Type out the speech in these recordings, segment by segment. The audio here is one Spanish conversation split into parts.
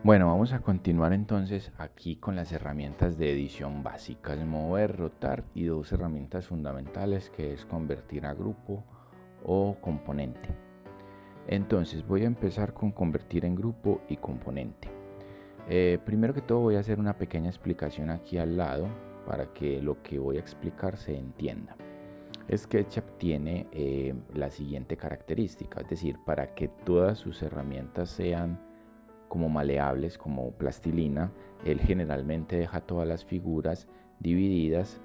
Bueno, vamos a continuar entonces aquí con las herramientas de edición básicas: mover, rotar, y dos herramientas fundamentales, que es convertir a grupo o componente. Entonces voy a empezar con convertir en grupo y componente. Primero que todo voy a hacer una pequeña explicación aquí al lado para que lo que voy a explicar se entienda. SketchUp tiene la siguiente característica, es decir, para que todas sus herramientas sean como maleables, como plastilina, él generalmente deja todas las figuras divididas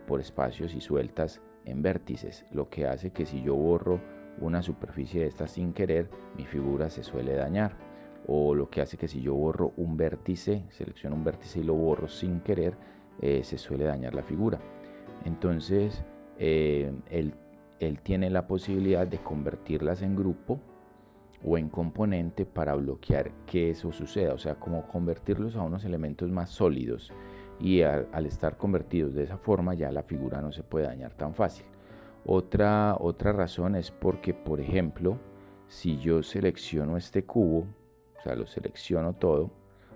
por espacios y sueltas en vértices, lo que hace que si yo borro una superficie de esta sin querer, mi figura se suele dañar. O lo que hace que si yo borro un vértice, selecciono un vértice y lo borro sin querer, se suele dañar la figura. Entonces, él tiene la posibilidad de convertirlas en grupo o en componente para bloquear que eso suceda, o sea, como convertirlos a unos elementos más sólidos, y al estar convertidos de esa forma ya la figura no se puede dañar tan fácil. Otra razón es porque, por ejemplo, si yo selecciono este cubo, o sea, lo selecciono todo,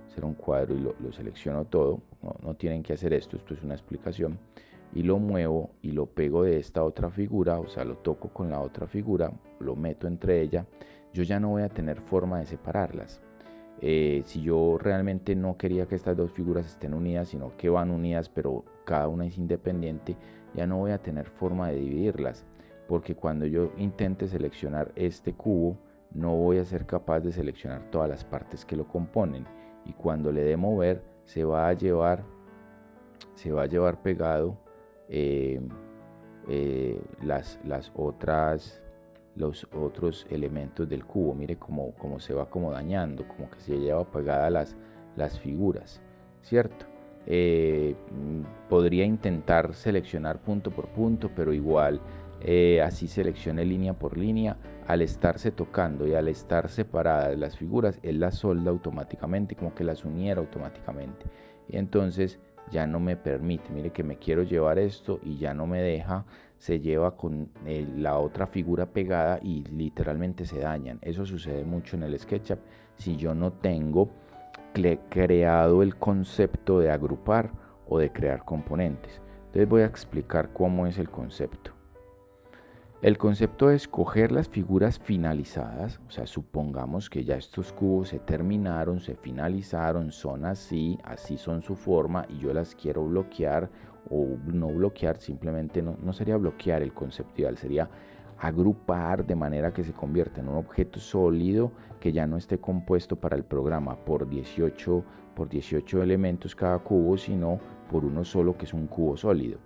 hacer un cuadro y lo selecciono todo, no tienen que hacer esto es una explicación, y lo muevo y lo pego de esta otra figura, o sea, lo toco con la otra figura, lo meto entre ella, yo ya no voy a tener forma de separarlas. Si yo realmente no quería que estas dos figuras estén unidas, sino que van unidas pero cada una es independiente, ya no voy a tener forma de dividirlas, porque cuando yo intente seleccionar este cubo no voy a ser capaz de seleccionar todas las partes que lo componen, y cuando le dé mover se va a llevar pegado eh, los otros elementos del cubo. Mire cómo se va como dañando, como que se lleva pegadas las figuras, ¿cierto? Podría intentar seleccionar punto por punto, pero igual así seleccione línea por línea, al estarse tocando y al estar separadas las figuras, él las solda automáticamente, como que las uniera automáticamente, y entonces ya no me permite. Mire que me quiero llevar esto y ya no me deja, se lleva con la otra figura pegada y literalmente se dañan. Eso sucede mucho en el SketchUp si yo no tengo creado el concepto de agrupar o de crear componentes. Entonces voy a explicar cómo es el concepto. El concepto es coger las figuras finalizadas, o sea, supongamos que ya estos cubos se terminaron, se finalizaron, son así son su forma, y yo las quiero bloquear o no bloquear, simplemente no sería bloquear el concepto ideal, sería agrupar de manera que se convierta en un objeto sólido que ya no esté compuesto para el programa por 18 elementos cada cubo, sino por uno solo, que es un cubo sólido.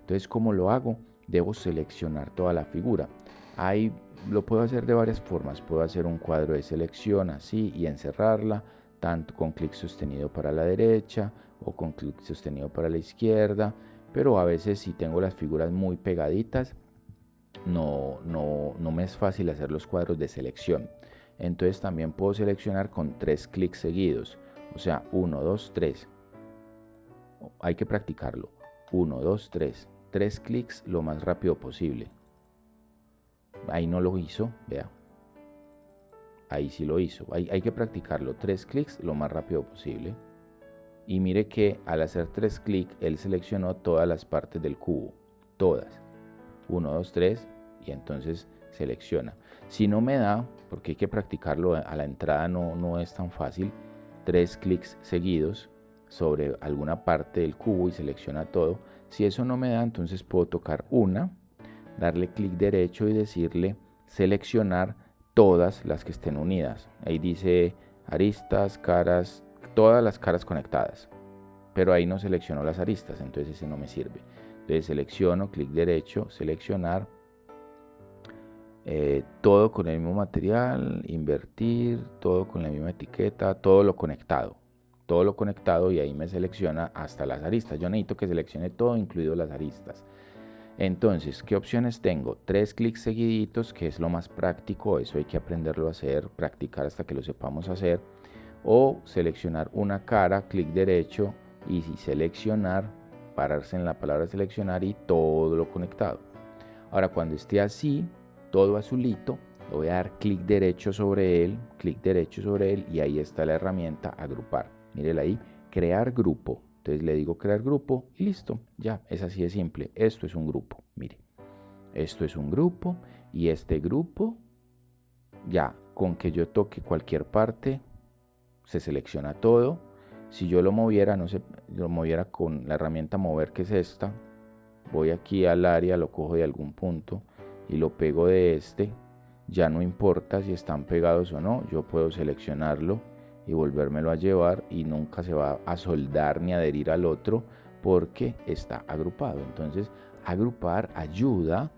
Entonces, ¿cómo lo hago? Debo seleccionar toda la figura. Ahí lo puedo hacer de varias formas. Puedo hacer un cuadro de selección así y encerrarla, tanto con clic sostenido para la derecha o con clic sostenido para la izquierda, pero a veces si tengo las figuras muy pegaditas, no me es fácil hacer los cuadros de selección. Entonces también puedo seleccionar con 3 clics seguidos, o sea, 1, 2, 3. Hay que practicarlo. 1, 2, 3. 3 clics lo más rápido posible. Ahí no lo hizo, vea. Ahí sí lo hizo. Hay que practicarlo. 3 clics lo más rápido posible. Y mire que al hacer 3 clics, él seleccionó todas las partes del cubo. Todas. 1, 2, 3. Y entonces selecciona. Si no me da, porque hay que practicarlo, a la entrada no es tan fácil, 3 clics seguidos sobre alguna parte del cubo y selecciona todo. Si eso no me da, entonces puedo tocar una, darle clic derecho y decirle seleccionar todas las que estén unidas. Ahí dice aristas, caras, todas las caras conectadas, pero ahí no selecciono las aristas, entonces ese no me sirve. Entonces selecciono, clic derecho, seleccionar, todo con el mismo material, invertir, todo con la misma etiqueta, todo lo conectado, y ahí me selecciona hasta las aristas. Yo necesito que seleccione todo, incluido las aristas. Entonces, ¿qué opciones tengo? 3 clics seguiditos, que es lo más práctico, eso hay que aprenderlo a hacer, practicar hasta que lo sepamos hacer. O seleccionar una cara, clic derecho y seleccionar, pararse en la palabra seleccionar y todo lo conectado. Ahora, cuando esté así, todo azulito, Le voy a dar clic derecho sobre él y ahí está la herramienta agrupar. Mírela ahí, crear grupo. Entonces le digo crear grupo y listo, ya, es así de simple. Esto es un grupo, mire. Esto es un grupo y este grupo, ya, con que yo toque cualquier parte, se selecciona todo. Si yo lo moviera, no sé, lo moviera con la herramienta mover, que es esta, voy aquí al área, lo cojo de algún punto y lo pego de este. Ya no importa si están pegados o no, yo puedo seleccionarlo y volvérmelo a llevar y nunca se va a soldar ni adherir al otro porque está agrupado. Entonces, agrupar ayuda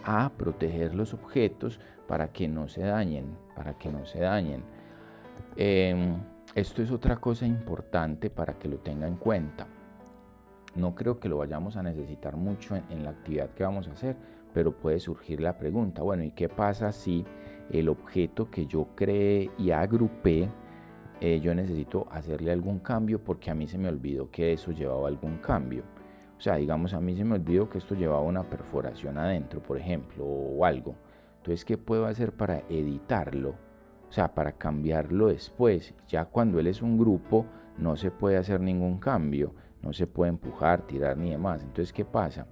a proteger los objetos para que no se dañen, esto es otra cosa importante para que lo tenga en cuenta. No creo que lo vayamos a necesitar mucho en la actividad que vamos a hacer, pero puede surgir la pregunta, bueno, ¿y qué pasa si el objeto que yo creé y agrupé, yo necesito hacerle algún cambio porque a mí se me olvidó que eso llevaba algún cambio? O sea, digamos, a mí se me olvidó que esto llevaba una perforación adentro, por ejemplo, o algo. Entonces, ¿qué puedo hacer para editarlo? O sea, para cambiarlo después. Ya cuando él es un grupo, no se puede hacer ningún cambio, no se puede empujar, tirar ni demás. Entonces, ¿qué pasa?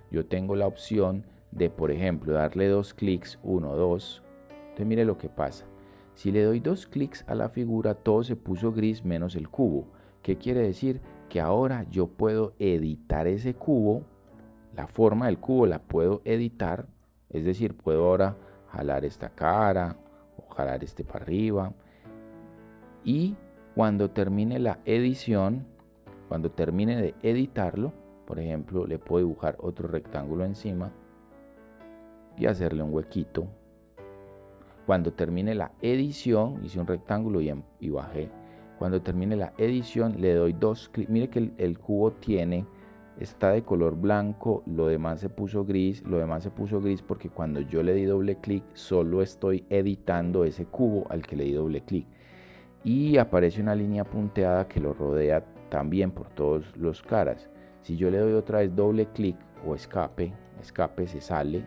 Yo tengo la opción de, por ejemplo, darle 2 clics, 1, 2. Entonces, mire lo que pasa. Si le doy 2 clics a la figura, todo se puso gris menos el cubo. ¿Qué quiere decir? Que ahora yo puedo editar ese cubo, la forma del cubo la puedo editar, es decir, puedo ahora jalar esta cara o jalar este para arriba, y cuando termine la edición, cuando termine de editarlo, por ejemplo, le puedo dibujar otro rectángulo encima y hacerle un huequito. Cuando termine la edición, hice un rectángulo y bajé. Cuando termine la edición, le doy 2 clics. Mire que el cubo está de color blanco, lo demás se puso gris. Lo demás se puso gris porque cuando yo le di doble clic, solo estoy editando ese cubo al que le di doble clic. Y aparece una línea punteada que lo rodea también por todos los caras. Si yo le doy otra vez doble clic o escape se sale,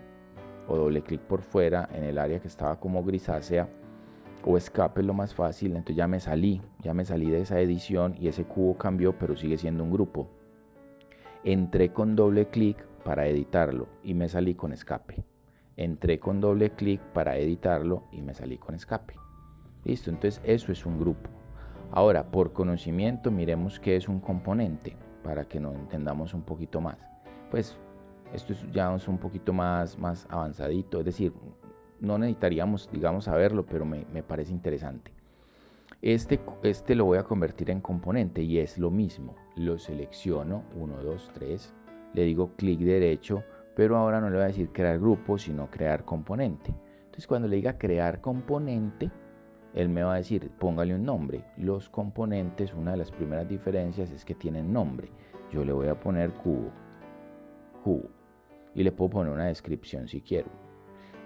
o doble clic por fuera en el área que estaba como grisácea, o escape es lo más fácil. Entonces ya me salí de esa edición y ese cubo cambió, pero sigue siendo un grupo. Entré con doble clic para editarlo y me salí con escape. Entré con doble clic para editarlo y me salí con escape. Listo, entonces eso es un grupo. Ahora, por conocimiento, miremos qué es un componente para que nos entendamos un poquito más. Pues esto ya es un poquito más avanzadito, es decir, no necesitaríamos, digamos, saberlo, pero me parece interesante. Este lo voy a convertir en componente y es lo mismo. Lo selecciono, 1, 2, 3, le digo clic derecho, pero ahora no le voy a decir crear grupo, sino crear componente. Entonces, cuando le diga crear componente, él me va a decir, póngale un nombre. Los componentes, una de las primeras diferencias es que tienen nombre. Yo le voy a poner cubo. Y le puedo poner una descripción si quiero.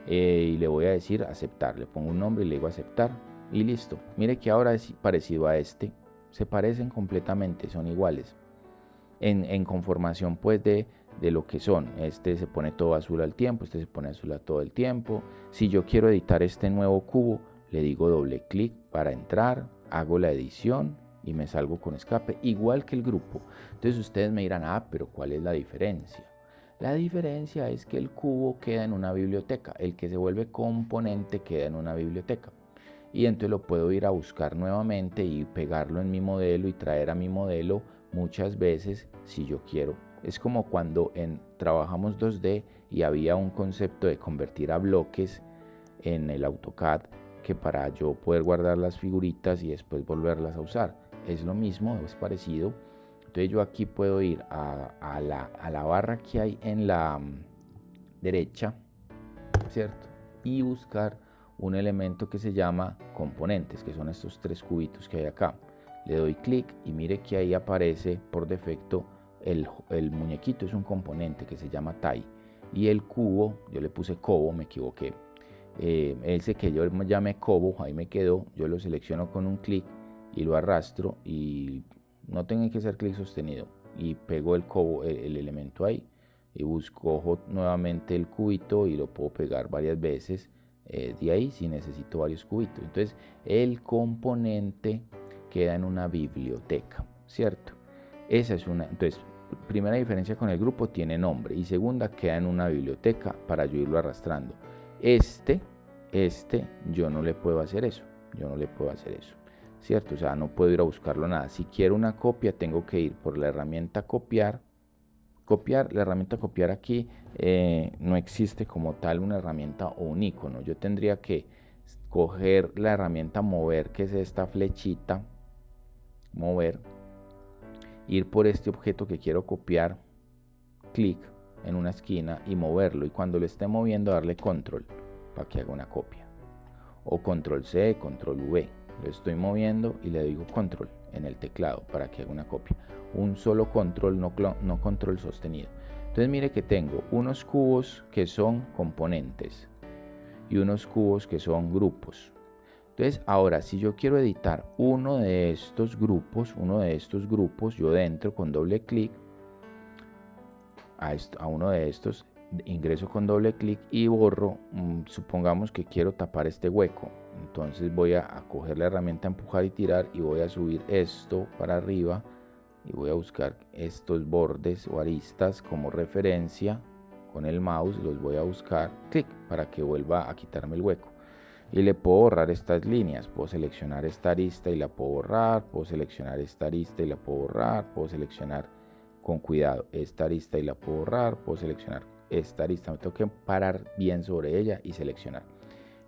Y le voy a decir aceptar. Le pongo un nombre y le digo aceptar. Y listo. Mire que ahora es parecido a este. Se parecen completamente, son iguales. En conformación pues de lo que son. Este se pone todo azul al tiempo, este se pone azul a todo el tiempo. Si yo quiero editar este nuevo cubo, le digo doble clic para entrar, hago la edición y me salgo con escape, igual que el grupo. Entonces ustedes me dirán, pero ¿cuál es la diferencia? La diferencia es que el cubo queda en una biblioteca, el que se vuelve componente queda en una biblioteca. Y entonces lo puedo ir a buscar nuevamente y pegarlo en mi modelo y traer a mi modelo muchas veces si yo quiero. Es como cuando trabajamos 2D y había un concepto de convertir a bloques en el AutoCAD, que para yo poder guardar las figuritas y después volverlas a usar. Es lo mismo, es parecido. Entonces yo aquí puedo ir a la barra que hay en la derecha, ¿cierto? Y buscar un elemento que se llama componentes, que son estos 3 cubitos que hay acá. Le doy clic y mire que ahí aparece por defecto el muñequito, es un componente que se llama TIE. Y el cubo, yo le puse cobo, me equivoqué. Ese que yo llamé cobo, ahí me quedó. Yo lo selecciono con un clic y lo arrastro y no tiene que ser clic sostenido. Y pego el cobo, el elemento ahí. Y cojo nuevamente el cubito y lo puedo pegar varias veces de ahí si necesito varios cubitos. Entonces el componente queda en una biblioteca, ¿cierto? Esa es una, entonces, primera diferencia con el grupo, tiene nombre, y segunda, queda en una biblioteca para yo irlo arrastrando. Yo no le puedo hacer eso, ¿cierto? O sea, no puedo ir a buscarlo nada. Si quiero una copia, tengo que ir por la herramienta copiar. La herramienta copiar aquí no existe como tal una herramienta o un icono. Yo tendría que coger la herramienta mover, que es esta flechita, mover, ir por este objeto que quiero copiar, clic en una esquina y moverlo, y cuando lo esté moviendo darle control para que haga una copia, o control C, control V. Lo estoy moviendo y le digo control en el teclado para que haga una copia. Un solo control, no control sostenido. Entonces mire que tengo unos cubos que son componentes y unos cubos que son grupos. Entonces ahora, si yo quiero editar uno de estos grupos, yo dentro con doble clic a uno de estos, ingreso con doble clic y borro. Supongamos que quiero tapar este hueco, entonces voy a coger la herramienta empujar y tirar y voy a subir esto para arriba y voy a buscar estos bordes o aristas como referencia. Con el mouse los voy a buscar, clic, para que vuelva a quitarme el hueco. Y le puedo borrar estas líneas, puedo seleccionar esta arista y la puedo borrar, puedo seleccionar esta arista y la puedo borrar, puedo seleccionar con cuidado esta arista y la puedo borrar, puedo seleccionar esta arista, me tengo que parar bien sobre ella y seleccionar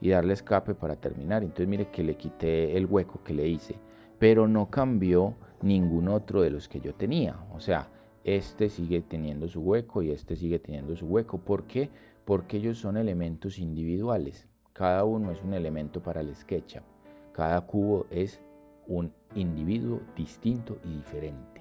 y darle escape para terminar. Entonces mire que le quité el hueco que le hice, pero no cambió ningún otro de los que yo tenía. O sea, este sigue teniendo su hueco y este sigue teniendo su hueco. ¿Por qué? Porque ellos son elementos individuales. Cada uno es un elemento para el SketchUp. Cada cubo es un individuo distinto y diferente.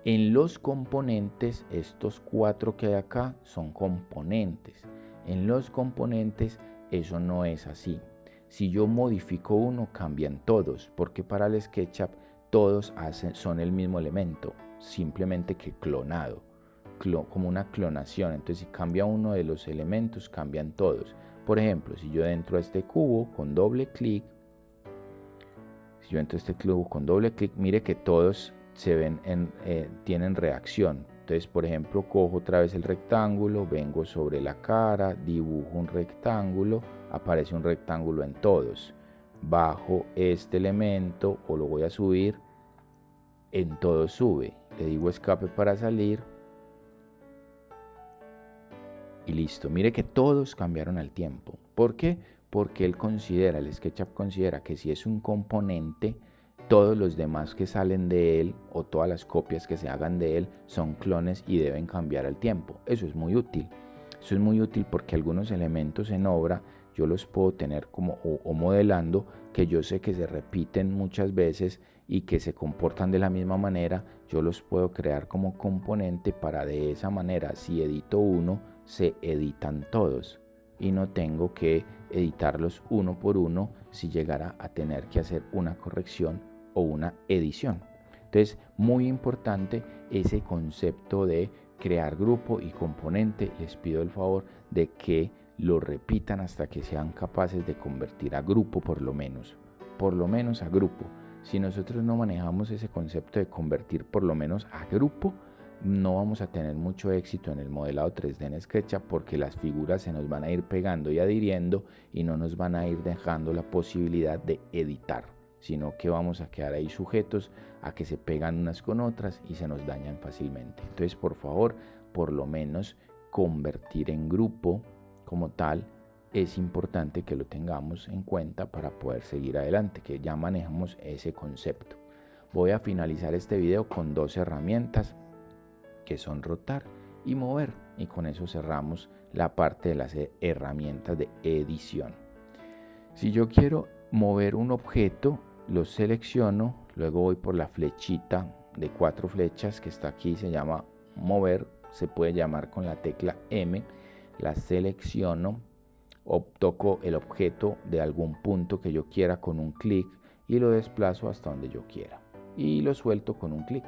En los componentes, estos 4 que hay acá son componentes. En los componentes eso no es así. Si yo modifico uno, cambian todos, porque para el SketchUp todos son el mismo elemento, simplemente que clonado, como una clonación. Entonces si cambia uno de los elementos, cambian todos. Por ejemplo, si yo entro a este cubo con doble clic, mire que todos se ven tienen reacción. Entonces, por ejemplo, cojo otra vez el rectángulo, vengo sobre la cara, dibujo un rectángulo, aparece un rectángulo en todos. Bajo este elemento o lo voy a subir, en todos sube. Le digo escape para salir y listo. Mire que todos cambiaron al tiempo. ¿Por qué? Porque el SketchUp considera que si es un componente, todos los demás que salen de él o todas las copias que se hagan de él son clones y deben cambiar al tiempo. Eso es muy útil. Eso es muy útil porque algunos elementos en obra yo los puedo tener como o modelando, que yo sé que se repiten muchas veces y que se comportan de la misma manera. Yo los puedo crear como componente para de esa manera, si edito uno, se editan todos y no tengo que editarlos uno por uno si llegara a tener que hacer una corrección o una edición. Entonces, muy importante ese concepto de crear grupo y componente. Les pido el favor de que lo repitan hasta que sean capaces de convertir a grupo, por lo menos a grupo. Si nosotros no manejamos ese concepto de convertir por lo menos a grupo, no vamos a tener mucho éxito en el modelado 3D en SketchUp, porque las figuras se nos van a ir pegando y adhiriendo y no nos van a ir dejando la posibilidad de editar, sino que vamos a quedar ahí sujetos a que se pegan unas con otras y se nos dañan fácilmente. Entonces, por favor, por lo menos convertir en grupo como tal es importante que lo tengamos en cuenta para poder seguir adelante, que ya manejamos ese concepto. Voy a finalizar este video con 2 herramientas que son rotar y mover, y con eso cerramos la parte de las herramientas de edición. Si yo quiero mover un objeto, lo selecciono, luego voy por la flechita de 4 flechas que está aquí, se llama mover, se puede llamar con la tecla M, la selecciono, toco el objeto de algún punto que yo quiera con un clic y lo desplazo hasta donde yo quiera y lo suelto con un clic.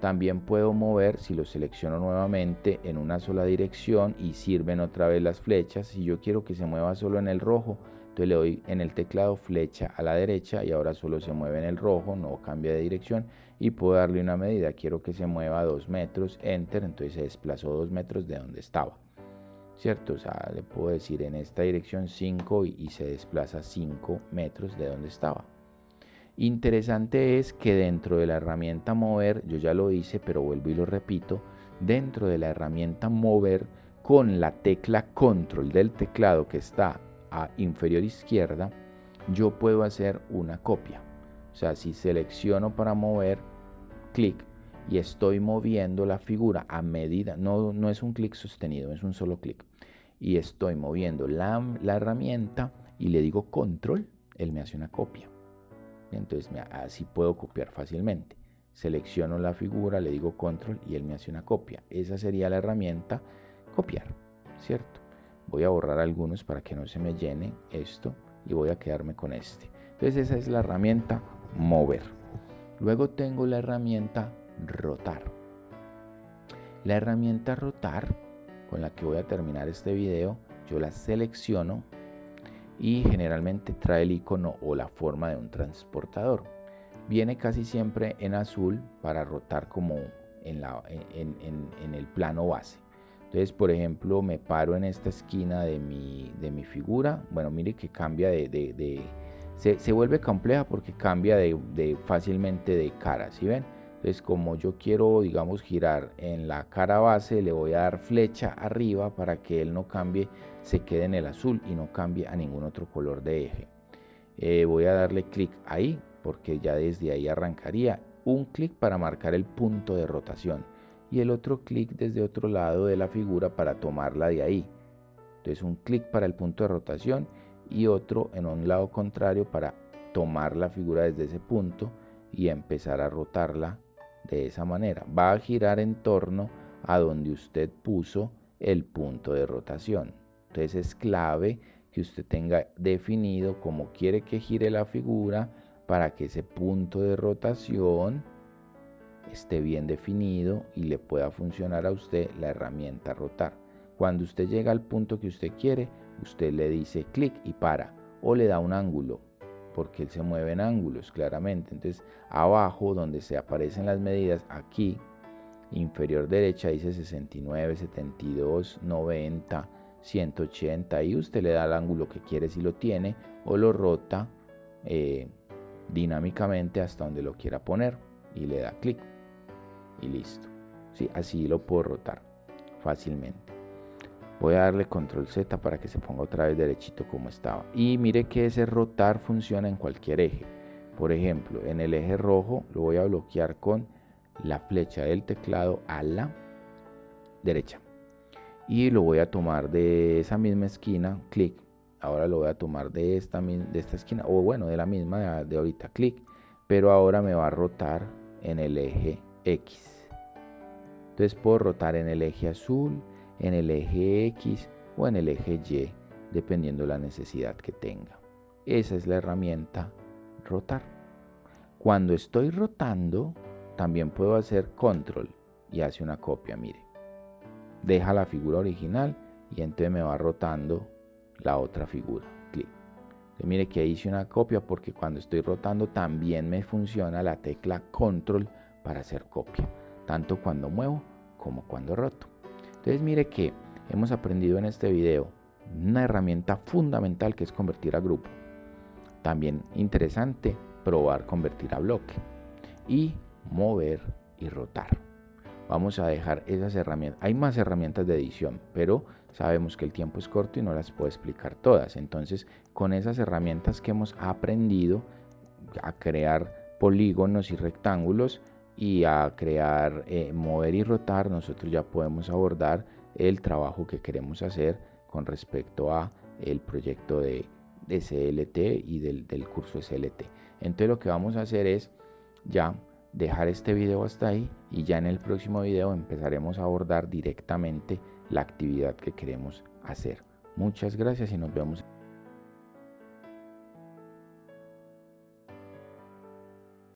También puedo mover, si lo selecciono nuevamente, en una sola dirección y sirven otra vez las flechas. Si yo quiero que se mueva solo en el rojo, entonces le doy en el teclado flecha a la derecha y ahora solo se mueve en el rojo, no cambia de dirección, y puedo darle una medida. Quiero que se mueva 2 metros, enter, entonces se desplazó 2 metros de donde estaba, ¿cierto? O sea, le puedo decir en esta dirección 5 y se desplaza 5 metros de donde estaba. Interesante es que dentro de la herramienta mover, yo ya lo hice, pero vuelvo y lo repito, dentro de la herramienta mover, con la tecla control del teclado que está a inferior izquierda, yo puedo hacer una copia. O sea, si selecciono para mover, clic, y estoy moviendo la figura a medida, no es un clic sostenido, es un solo clic, y estoy moviendo la herramienta y le digo control, él me hace una copia. Entonces así puedo copiar fácilmente. Selecciono la figura, le digo control y él me hace una copia. Esa sería la herramienta copiar, ¿cierto? Voy a borrar algunos para que no se me llene esto y voy a quedarme con este. Entonces esa es la herramienta mover. Luego tengo la herramienta rotar. La herramienta rotar, con la que voy a terminar este video, yo la selecciono y generalmente trae el icono o la forma de un transportador. Viene casi siempre en azul para rotar como en el plano base. Entonces, por ejemplo, me paro en esta esquina de mi figura. Bueno, mire que cambia se vuelve compleja porque cambia fácilmente de cara, ¿sí ven? Entonces, como yo quiero, digamos, girar en la cara base, le voy a dar flecha arriba para que él no cambie, se quede en el azul y no cambie a ningún otro color de eje. Voy a darle clic ahí porque ya desde ahí arrancaría. Un clic para marcar el punto de rotación y el otro clic desde otro lado de la figura para tomarla de ahí. Entonces un clic para el punto de rotación y otro en un lado contrario para tomar la figura desde ese punto y empezar a rotarla de esa manera. Va a girar en torno a donde usted puso el punto de rotación. Entonces es clave que usted tenga definido cómo quiere que gire la figura para que ese punto de rotación esté bien definido y le pueda funcionar a usted la herramienta rotar. Cuando usted llega al punto que usted quiere, usted le dice clic y para, o le da un ángulo, porque él se mueve en ángulos claramente. Entonces abajo donde se aparecen las medidas, aquí inferior derecha dice 69, 72, 90, 180 y usted le da el ángulo que quiere si lo tiene o lo rota dinámicamente hasta donde lo quiera poner y le da clic y listo. Sí, así lo puedo rotar fácilmente. Voy a darle control Z para que se ponga otra vez derechito como estaba. Y mire que ese rotar funciona en cualquier eje. Por ejemplo, en el eje rojo lo voy a bloquear con la flecha del teclado a la derecha. Y lo voy a tomar de esa misma esquina, clic. Ahora lo voy a tomar de esta esquina, o bueno, de la misma de ahorita, clic. Pero ahora me va a rotar en el eje X. Entonces puedo rotar en el eje azul, en el eje X o en el eje Y, dependiendo la necesidad que tenga. Esa es la herramienta rotar. Cuando estoy rotando, también puedo hacer control y hace una copia, mire. Deja la figura original y entonces me va rotando la otra figura. Clic. Entonces, mire que hice una copia porque cuando estoy rotando también me funciona la tecla control para hacer copia, tanto cuando muevo como cuando roto. Entonces mire que hemos aprendido en este video una herramienta fundamental que es convertir a grupo. También interesante probar convertir a bloque y mover y rotar. Vamos a dejar esas herramientas. Hay más herramientas de edición, pero sabemos que el tiempo es corto y no las puedo explicar todas. Entonces, con esas herramientas que hemos aprendido a crear polígonos y rectángulos y a crear mover y rotar, nosotros ya podemos abordar el trabajo que queremos hacer con respecto a el proyecto de SLT y del curso SLT. Entonces lo que vamos a hacer es ya dejar este video hasta ahí y ya en el próximo video empezaremos a abordar directamente la actividad que queremos hacer. Muchas gracias y nos vemos.